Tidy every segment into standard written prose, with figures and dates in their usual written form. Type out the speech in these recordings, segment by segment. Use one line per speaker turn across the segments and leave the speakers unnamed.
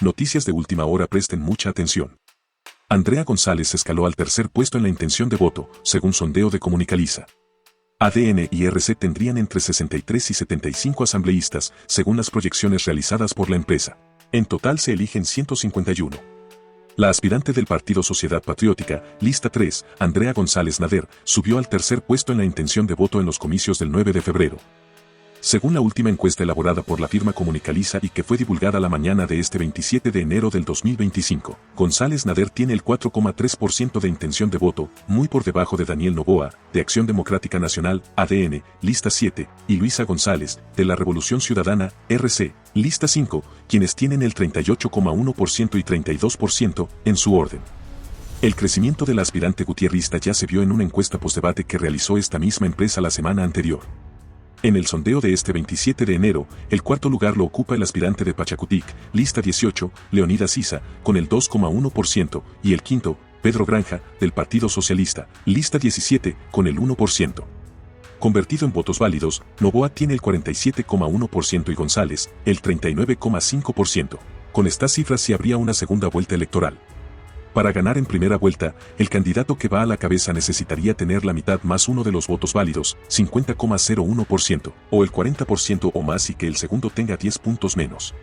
Noticias de última hora, presten mucha atención. Andrea González escaló al tercer puesto en la intención de voto, según sondeo de Comunicaliza. ADN y RC tendrían entre 63 y 75 asambleístas, según las proyecciones realizadas por la empresa. En total se eligen 151. La aspirante del partido Sociedad Patriótica, lista 3, Andrea González Nader, subió al tercer puesto en la intención de voto en los comicios del 9 de febrero. Según la última encuesta elaborada por la firma Comunicaliza y que fue divulgada la mañana de este 27 de enero del 2025, González Nader tiene el 4,3% de intención de voto, muy por debajo de Daniel Noboa, de Acción Democrática Nacional, ADN, lista 7, y Luisa González, de la Revolución Ciudadana, RC, lista 5, quienes tienen el 38,1% y 32% en su orden. El crecimiento de la aspirante gutierrista ya se vio en una encuesta postdebate que realizó esta misma empresa la semana anterior. En el sondeo de este 27 de enero, el cuarto lugar lo ocupa el aspirante de Pachacutic, lista 18, Leonidas Issa, con el 2,1%, y el quinto, Pedro Granja, del Partido Socialista, lista 17, con el 1%. Convertido en votos válidos, Noboa tiene el 47,1% y González, el 39,5%. Con estas cifras sí habría una segunda vuelta electoral. Para ganar en primera vuelta, el candidato que va a la cabeza necesitaría tener la mitad más uno de los votos válidos, 50,01%, o el 40% o más y que el segundo tenga 10 puntos menos.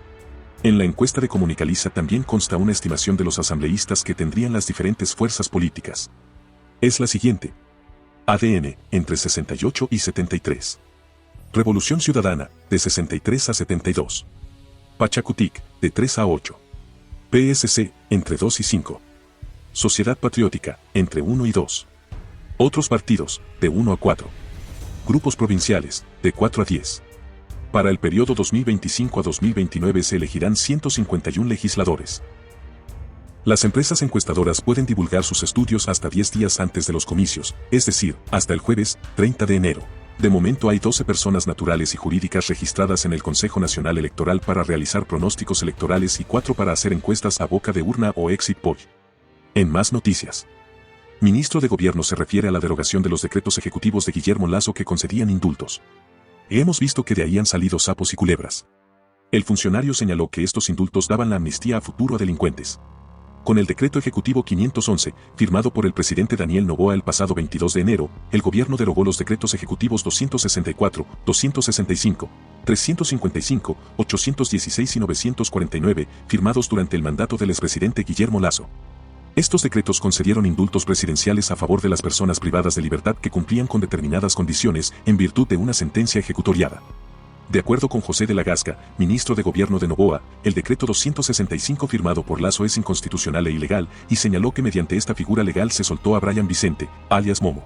En la encuesta de Comunicaliza también consta una estimación de los asambleístas que tendrían las diferentes fuerzas políticas. Es la siguiente. ADN, entre 68 y 73. Revolución Ciudadana, de 63 a 72. Pachacutic, de 3 a 8. PSC, entre 2 y 5. Sociedad Patriótica, entre 1 y 2. Otros partidos, de 1 a 4. Grupos provinciales, de 4 a 10. Para el periodo 2025 a 2029 se elegirán 151 legisladores. Las empresas encuestadoras pueden divulgar sus estudios hasta 10 días antes de los comicios, es decir, hasta el jueves, 30 de enero. De momento hay 12 personas naturales y jurídicas registradas en el Consejo Nacional Electoral para realizar pronósticos electorales y 4 para hacer encuestas a boca de urna o exit poll. En más noticias. Ministro de Gobierno se refiere a la derogación de los decretos ejecutivos de Guillermo Lasso que concedían indultos. Hemos visto que de ahí han salido sapos y culebras. El funcionario señaló que estos indultos daban la amnistía a futuro a delincuentes. Con el decreto ejecutivo 511, firmado por el presidente Daniel Noboa el pasado 22 de enero, el gobierno derogó los decretos ejecutivos 264, 265, 355, 816 y 949, firmados durante el mandato del expresidente Guillermo Lasso. Estos decretos concedieron indultos presidenciales a favor de las personas privadas de libertad que cumplían con determinadas condiciones en virtud de una sentencia ejecutoriada. De acuerdo con José de la Gasca, ministro de Gobierno de Noboa, el decreto 265 firmado por Lasso es inconstitucional e ilegal y señaló que mediante esta figura legal se soltó a Brian Vicente, alias Momo.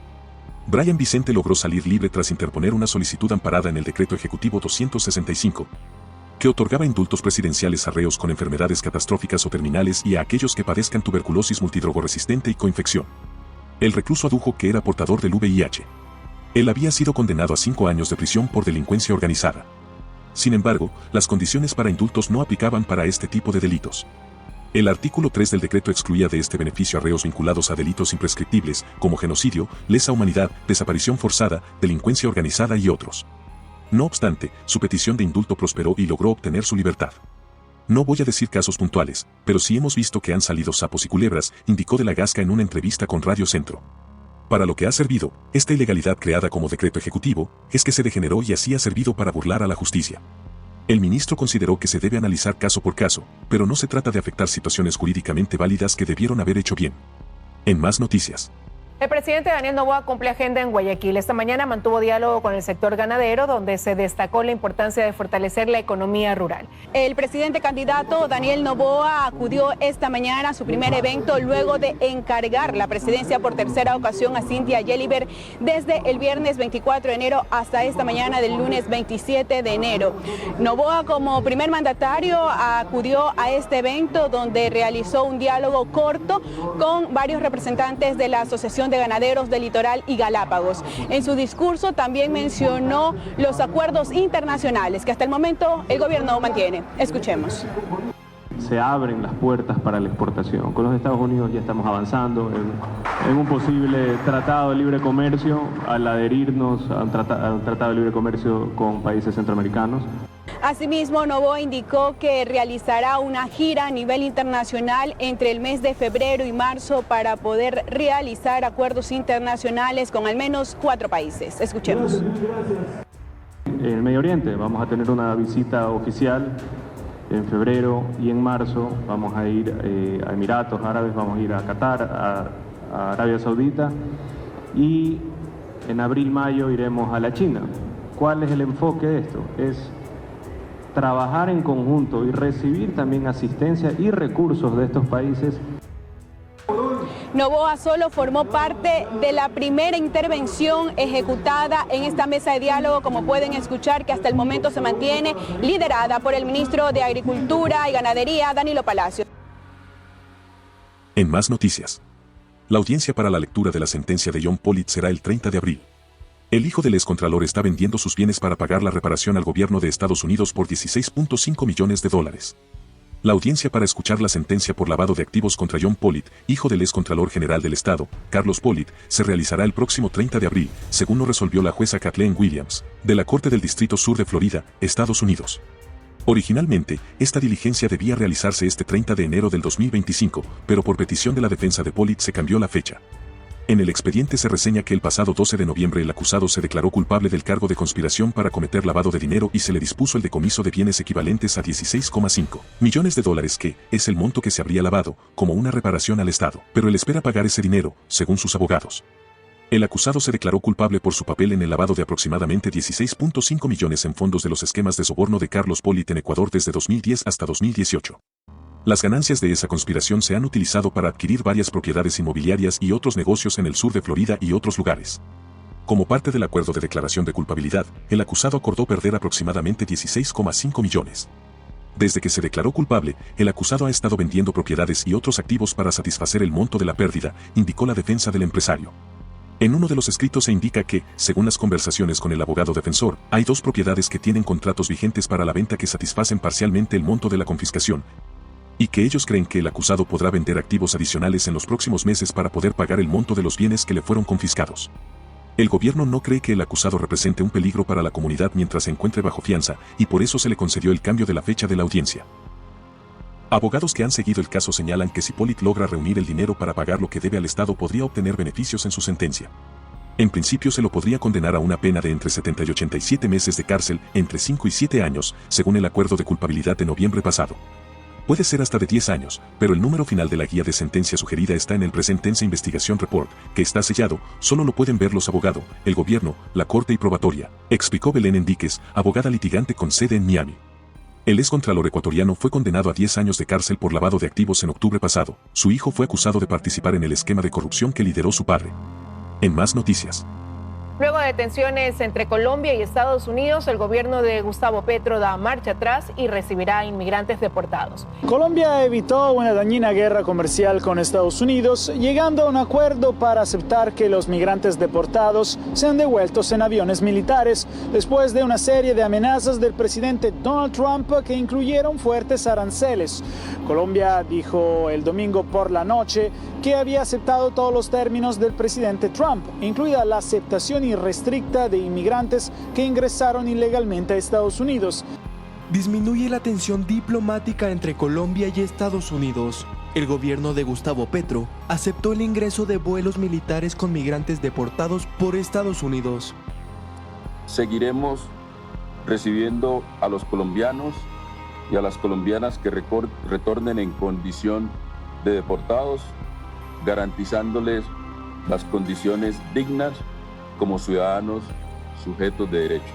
Brian Vicente logró salir libre tras interponer una solicitud amparada en el decreto ejecutivo 265, que otorgaba indultos presidenciales a reos con enfermedades catastróficas o terminales y a aquellos que padezcan tuberculosis multidrogoresistente y coinfección. El recluso adujo que era portador del VIH. Él había sido condenado a 5 años de prisión por delincuencia organizada. Sin embargo, las condiciones para indultos no aplicaban para este tipo de delitos. El artículo 3 del decreto excluía de este beneficio a reos vinculados a delitos imprescriptibles, como genocidio, lesa humanidad, desaparición forzada, delincuencia organizada y otros. No obstante, su petición de indulto prosperó y logró obtener su libertad. No voy a decir casos puntuales, pero sí hemos visto que han salido sapos y culebras, indicó de la Gasca en una entrevista con Radio Centro. Para lo que ha servido, esta ilegalidad creada como decreto ejecutivo, es que se degeneró y así ha servido para burlar a la justicia. El ministro consideró que se debe analizar caso por caso, pero no se trata de afectar situaciones jurídicamente válidas que debieron haber hecho bien. En más noticias.
El presidente Daniel Noboa cumple agenda en Guayaquil. Esta mañana mantuvo diálogo con el sector ganadero, donde se destacó la importancia de fortalecer la economía rural.
El presidente candidato Daniel Noboa acudió esta mañana a su primer evento luego de encargar la presidencia por tercera ocasión a Cynthia Yeliber desde el viernes 24 de enero hasta esta mañana del lunes 27 de enero. Noboa, como primer mandatario, acudió a este evento donde realizó un diálogo corto con varios representantes de la Asociación de Ganaderos del Litoral y Galápagos. En su discurso también mencionó los acuerdos internacionales que hasta el momento el gobierno mantiene. Escuchemos.
Se abren las puertas para la exportación. Con los Estados Unidos ya estamos avanzando en un posible tratado de libre comercio al adherirnos a un tratado de libre comercio con países centroamericanos.
Asimismo, Noboa indicó que realizará una gira a nivel internacional entre el mes de febrero y marzo para poder realizar acuerdos internacionales con al menos 4 países. Escuchemos.
En el Medio Oriente vamos a tener una visita oficial en febrero y en marzo. Vamos a ir a Emiratos Árabes, vamos a ir a Qatar, a Arabia Saudita, y en abril-mayo iremos a la China. ¿Cuál es el enfoque de esto? Es trabajar en conjunto y recibir también asistencia y recursos de estos países.
Noboa solo formó parte de la primera intervención ejecutada en esta mesa de diálogo, como pueden escuchar, que hasta el momento se mantiene liderada por el ministro de Agricultura y Ganadería, Danilo Palacio.
En más noticias. La audiencia para la lectura de la sentencia de John Pollitt será el 30 de abril. El hijo del excontralor está vendiendo sus bienes para pagar la reparación al gobierno de Estados Unidos por $16.5 millones. La audiencia para escuchar la sentencia por lavado de activos contra John Pollitt, hijo del excontralor general del Estado, Carlos Pollitt, se realizará el próximo 30 de abril, según lo resolvió la jueza Kathleen Williams, de la Corte del Distrito Sur de Florida, Estados Unidos. Originalmente, esta diligencia debía realizarse este 30 de enero del 2025, pero por petición de la defensa de Pollitt se cambió la fecha. En el expediente se reseña que el pasado 12 de noviembre el acusado se declaró culpable del cargo de conspiración para cometer lavado de dinero y se le dispuso el decomiso de bienes equivalentes a $16.5 millones que es el monto que se habría lavado, como una reparación al Estado, pero él espera pagar ese dinero, según sus abogados. El acusado se declaró culpable por su papel en el lavado de aproximadamente $16.5 millones en fondos de los esquemas de soborno de Carlos Pollitt en Ecuador desde 2010 hasta 2018. Las ganancias de esa conspiración se han utilizado para adquirir varias propiedades inmobiliarias y otros negocios en el sur de Florida y otros lugares. Como parte del acuerdo de declaración de culpabilidad, el acusado acordó perder aproximadamente $16.5 millones. Desde que se declaró culpable, el acusado ha estado vendiendo propiedades y otros activos para satisfacer el monto de la pérdida, indicó la defensa del empresario. En uno de los escritos se indica que, según las conversaciones con el abogado defensor, hay 2 propiedades que tienen contratos vigentes para la venta que satisfacen parcialmente el monto de la confiscación, y que ellos creen que el acusado podrá vender activos adicionales en los próximos meses para poder pagar el monto de los bienes que le fueron confiscados. El gobierno no cree que el acusado represente un peligro para la comunidad mientras se encuentre bajo fianza, y por eso se le concedió el cambio de la fecha de la audiencia. Abogados que han seguido el caso señalan que si Pollitt logra reunir el dinero para pagar lo que debe al Estado podría obtener beneficios en su sentencia. En principio se lo podría condenar a una pena de entre 70 y 87 meses de cárcel, entre 5 y 7 años, según el acuerdo de culpabilidad de noviembre pasado. Puede ser hasta de 10 años, pero el número final de la guía de sentencia sugerida está en el Present Tense Investigation Report, que está sellado, solo lo pueden ver los abogados, el gobierno, la corte y probatoria, explicó Belén Enríquez, abogada litigante con sede en Miami. El excontralor ecuatoriano fue condenado a 10 años de cárcel por lavado de activos en octubre pasado. Su hijo fue acusado de participar en el esquema de corrupción que lideró su padre. En más noticias.
Luego de tensiones entre Colombia y Estados Unidos, el gobierno de Gustavo Petro da marcha atrás y recibirá a inmigrantes deportados.
Colombia evitó una dañina guerra comercial con Estados Unidos, llegando a un acuerdo para aceptar que los migrantes deportados sean devueltos en aviones militares, después de una serie de amenazas del presidente Donald Trump que incluyeron fuertes aranceles. Colombia dijo el domingo por la noche que había aceptado todos los términos del presidente Trump, incluida la aceptación irrestricta de inmigrantes que ingresaron ilegalmente a Estados Unidos.
Disminuye la tensión diplomática entre Colombia y Estados Unidos. El gobierno de Gustavo Petro aceptó el ingreso de vuelos militares con migrantes deportados por Estados Unidos.
Seguiremos recibiendo a los colombianos y a las colombianas que retornen en condición de deportados, garantizándoles las condiciones dignas como ciudadanos sujetos de derechos.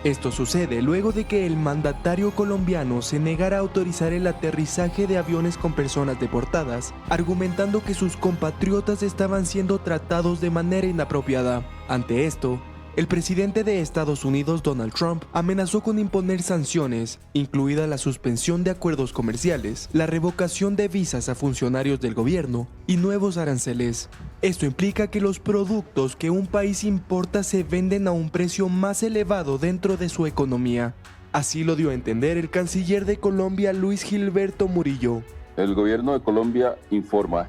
Esto sucede luego de que el mandatario colombiano se negara a autorizar el aterrizaje de aviones con personas deportadas, argumentando que sus compatriotas estaban siendo tratados de manera inapropiada. Ante esto, el presidente de Estados Unidos, Donald Trump, amenazó con imponer sanciones, incluida la suspensión de acuerdos comerciales, la revocación de visas a funcionarios del gobierno y nuevos aranceles. Esto implica que los productos que un país importa se venden a un precio más elevado dentro de su economía. Así lo dio a entender el canciller de Colombia, Luis Gilberto Murillo.
El gobierno de Colombia informa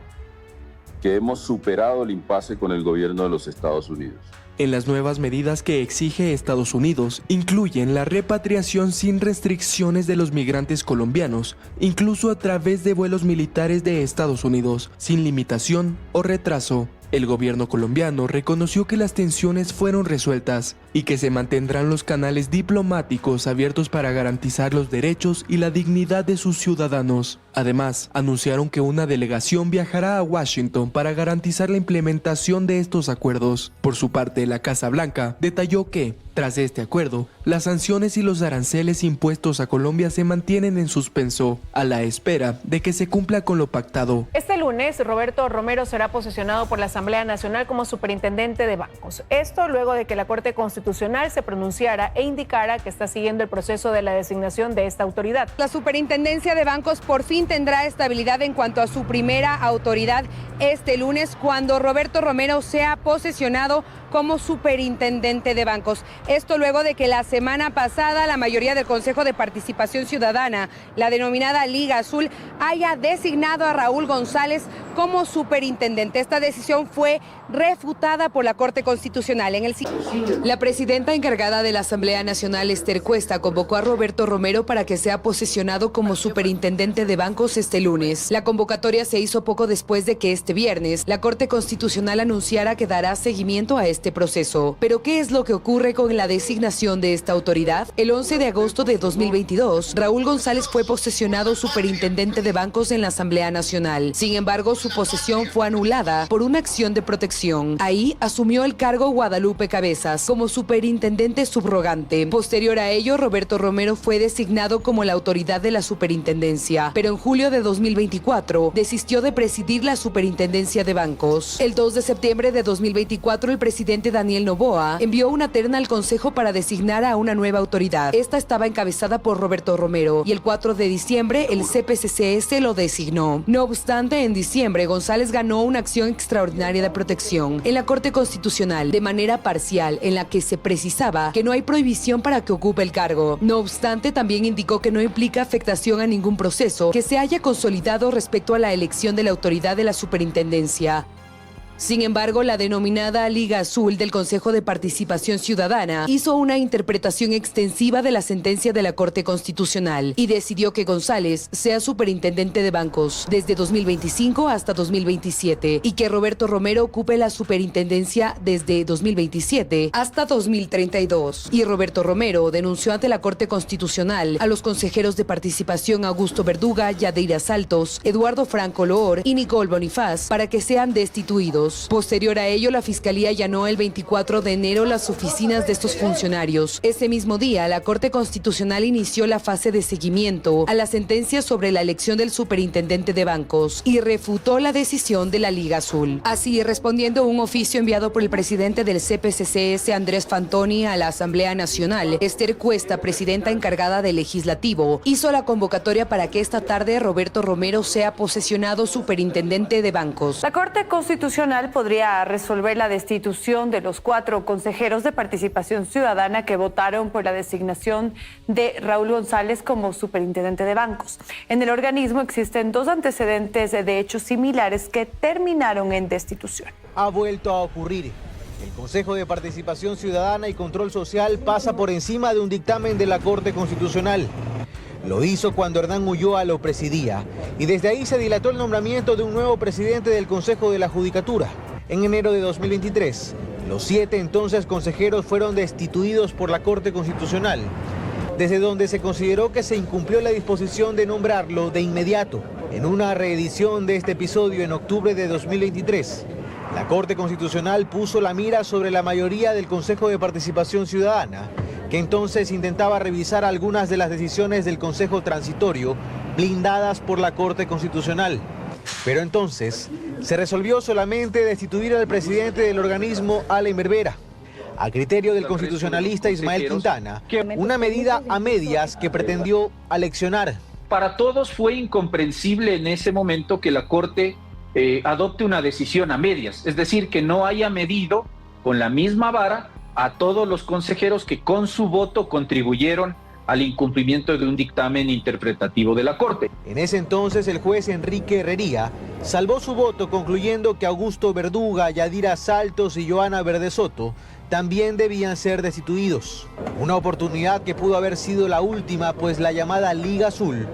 que hemos superado el impasse con el gobierno de los Estados Unidos.
En las nuevas medidas que exige Estados Unidos incluyen la repatriación sin restricciones de los migrantes colombianos, incluso a través de vuelos militares de Estados Unidos, sin limitación o retraso. El gobierno colombiano reconoció que las tensiones fueron resueltas y que se mantendrán los canales diplomáticos abiertos para garantizar los derechos y la dignidad de sus ciudadanos. Además, anunciaron que una delegación viajará a Washington para garantizar la implementación de estos acuerdos. Por su parte, la Casa Blanca detalló que, tras este acuerdo, las sanciones y los aranceles impuestos a Colombia se mantienen en suspenso, a la espera de que se cumpla con lo pactado.
Este lunes, Roberto Romero será posesionado por la Asamblea Nacional como superintendente de bancos. Esto luego de que la Corte Constitucional se pronunciara e indicara que está siguiendo el proceso de la designación de esta autoridad.
La superintendencia de bancos por fin tendrá estabilidad en cuanto a su primera autoridad este lunes, cuando Roberto Romero sea posesionado como superintendente de bancos. Esto luego de que la semana pasada la mayoría del Consejo de Participación Ciudadana, la denominada Liga Azul, haya designado a Raúl González como superintendente. Esta decisión fue refutada por la Corte Constitucional. La presidenta encargada de la Asamblea Nacional, Esther Cuesta, convocó a Roberto Romero para que sea posesionado como superintendente de bancos este lunes. La convocatoria se hizo poco después de que este viernes la Corte Constitucional anunciara que dará seguimiento a este proceso. Pero ¿qué es lo que ocurre con la designación de esta autoridad? El 11 de agosto de 2022, Raúl González fue posesionado superintendente de bancos en la Asamblea Nacional. Sin embargo, su posesión fue anulada por una acción de protección. Ahí asumió el cargo Guadalupe Cabezas como superintendente subrogante. Posterior a ello, Roberto Romero fue designado como la autoridad de la superintendencia, pero en julio de 2024 desistió de presidir la superintendencia de bancos. El 2 de septiembre de 2024, el presidente Daniel Noboa envió una terna al Consejo para designar a una nueva autoridad. Esta estaba encabezada por Roberto Romero y el 4 de diciembre el CPCCS lo designó. No obstante, en diciembre González ganó una acción extraordinaria de protección en la Corte Constitucional de manera parcial, en la que se precisaba que no hay prohibición para que ocupe el cargo. No obstante, también indicó que no implica afectación a ningún proceso que se haya consolidado respecto a la elección de la autoridad de la superintendencia. Sin embargo, la denominada Liga Azul del Consejo de Participación Ciudadana hizo una interpretación extensiva de la sentencia de la Corte Constitucional y decidió que González sea superintendente de bancos desde 2025 hasta 2027 y que Roberto Romero ocupe la superintendencia desde 2027 hasta 2032. Y Roberto Romero denunció ante la Corte Constitucional a los consejeros de participación Augusto Verduga, Yadeira Saltos, Eduardo Franco Loor y Nicole Bonifaz para que sean destituidos. Posterior a ello, la Fiscalía allanó el 24 de enero las oficinas de estos funcionarios. Ese mismo día, la Corte Constitucional inició la fase de seguimiento a la sentencia sobre la elección del superintendente de bancos y refutó la decisión de la Liga Azul. Así, respondiendo a un oficio enviado por el presidente del CPCCS, Andrés Fantoni, a la Asamblea Nacional, Esther Cuesta, presidenta encargada del Legislativo, hizo la convocatoria para que esta tarde Roberto Romero sea posesionado superintendente de bancos.
La Corte Constitucional podría resolver la destitución de los 4 consejeros de Participación Ciudadana que votaron por la designación de Raúl González como superintendente de bancos. En el organismo existen 2 antecedentes de hechos similares que terminaron en destitución.
Ha vuelto a ocurrir. El Consejo de Participación Ciudadana y Control Social pasa por encima de un dictamen de la Corte Constitucional. Lo hizo cuando Hernán Ulloa lo presidía y desde ahí se dilató el nombramiento de un nuevo presidente del Consejo de la Judicatura. En enero de 2023, los 7 entonces consejeros fueron destituidos por la Corte Constitucional, desde donde se consideró que se incumplió la disposición de nombrarlo de inmediato. En una reedición de este episodio en octubre de 2023, la Corte Constitucional puso la mira sobre la mayoría del Consejo de Participación Ciudadana, que entonces intentaba revisar algunas de las decisiones del Consejo Transitorio blindadas por la Corte Constitucional. Pero entonces se resolvió solamente destituir al presidente del organismo, Allen Berbera, a criterio del constitucionalista Ismael Quintana, una medida a medias que pretendió aleccionar.
Para todos fue incomprensible en ese momento que la Corte adopte una decisión a medias, es decir, que no haya medido con la misma vara a todos los consejeros que con su voto contribuyeron al incumplimiento de un dictamen interpretativo de la Corte.
En ese entonces el juez Enrique Herrería salvó su voto concluyendo que Augusto Verduga, Yadira Saltos y Joana Verdesoto también debían ser destituidos. Una oportunidad que pudo haber sido la última, pues la llamada Liga Azul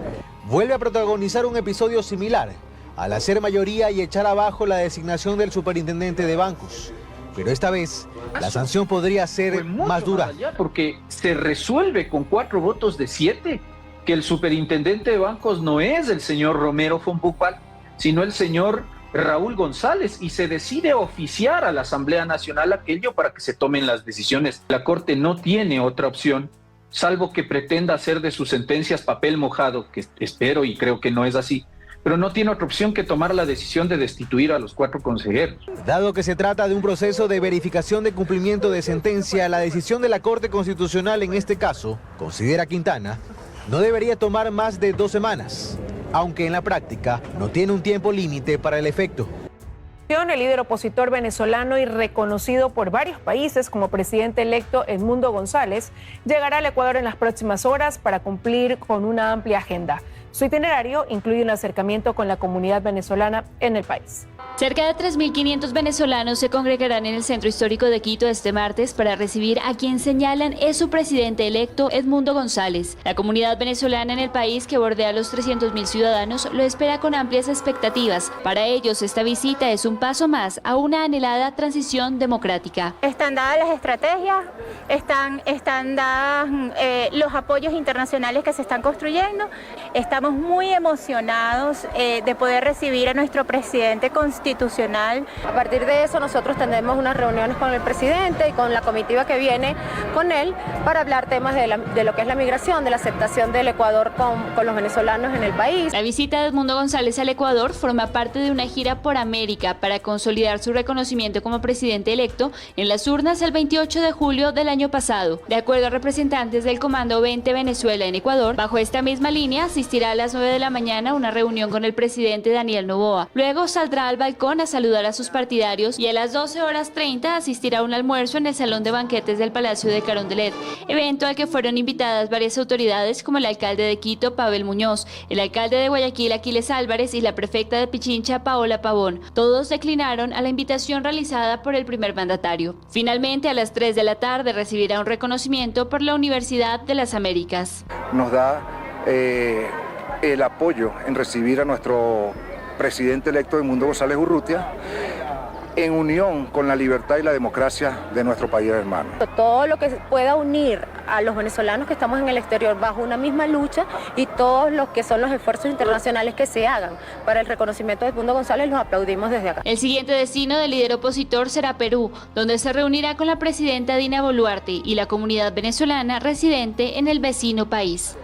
vuelve a protagonizar un episodio similar al hacer mayoría y echar abajo la designación del superintendente de bancos. Pero esta vez la sanción podría ser más dura.
Porque se resuelve con 4 votos de 7 que el superintendente de bancos no es el señor Romero Fontbucal, sino el señor Raúl González, y se decide oficiar a la Asamblea Nacional aquello para que se tomen las decisiones. La Corte no tiene otra opción, salvo que pretenda hacer de sus sentencias papel mojado, que espero y creo que no es así, pero no tiene otra opción que tomar la decisión de destituir a los 4 consejeros.
Dado que se trata de un proceso de verificación de cumplimiento de sentencia, la decisión de la Corte Constitucional en este caso, considera Quintana, no debería tomar más de 2 semanas, aunque en la práctica no tiene un tiempo límite para el efecto.
El líder opositor venezolano y reconocido por varios países como presidente electo Edmundo González llegará al Ecuador en las próximas horas para cumplir con una amplia agenda. Su itinerario incluye un acercamiento con la comunidad venezolana en el país.
Cerca de 3.500 venezolanos se congregarán en el centro histórico de Quito este martes para recibir a quien señalan es su presidente electo, Edmundo González. La comunidad venezolana en el país, que bordea los 300.000 ciudadanos, lo espera con amplias expectativas. Para ellos, esta visita es un paso más a una anhelada transición democrática.
Están dadas las estrategias, están dadas los apoyos internacionales que se están construyendo. Estamos muy emocionados de poder recibir a nuestro presidente constitucional.
A partir de eso nosotros tendremos unas reuniones con el presidente y con la comitiva que viene con él para hablar temas de lo que es la migración, de la aceptación del Ecuador con los venezolanos en el país.
La visita de Edmundo González al Ecuador forma parte de una gira por América para consolidar su reconocimiento como presidente electo en las urnas el 28 de julio del año pasado. De acuerdo a representantes del Comando 20 Venezuela en Ecuador, bajo esta misma línea asistirá a las 9 de la mañana a una reunión con el presidente Daniel Noboa. Luego saldrá al balcón a saludar a sus partidarios y a las 12:30 asistirá a un almuerzo en el salón de banquetes del Palacio de Carondelet, evento al que fueron invitadas varias autoridades como el alcalde de Quito, Pavel Muñoz, el alcalde de Guayaquil, Aquiles Álvarez, y la prefecta de Pichincha, Paola Pavón. Todos declinaron a la invitación realizada por el primer mandatario. Finalmente, a las 3 de la tarde recibirá un reconocimiento por la Universidad de las Américas.
Nos da el apoyo en recibir a nuestro presidente electo Edmundo González Urrutia, en unión con la libertad y la democracia de nuestro país hermano.
Todo lo que pueda unir a los venezolanos que estamos en el exterior bajo una misma lucha y todos los que son los esfuerzos internacionales que se hagan para el reconocimiento de Edmundo González, los aplaudimos desde acá.
El siguiente destino del líder opositor será Perú, donde se reunirá con la presidenta Dina Boluarte y la comunidad venezolana residente en el vecino país.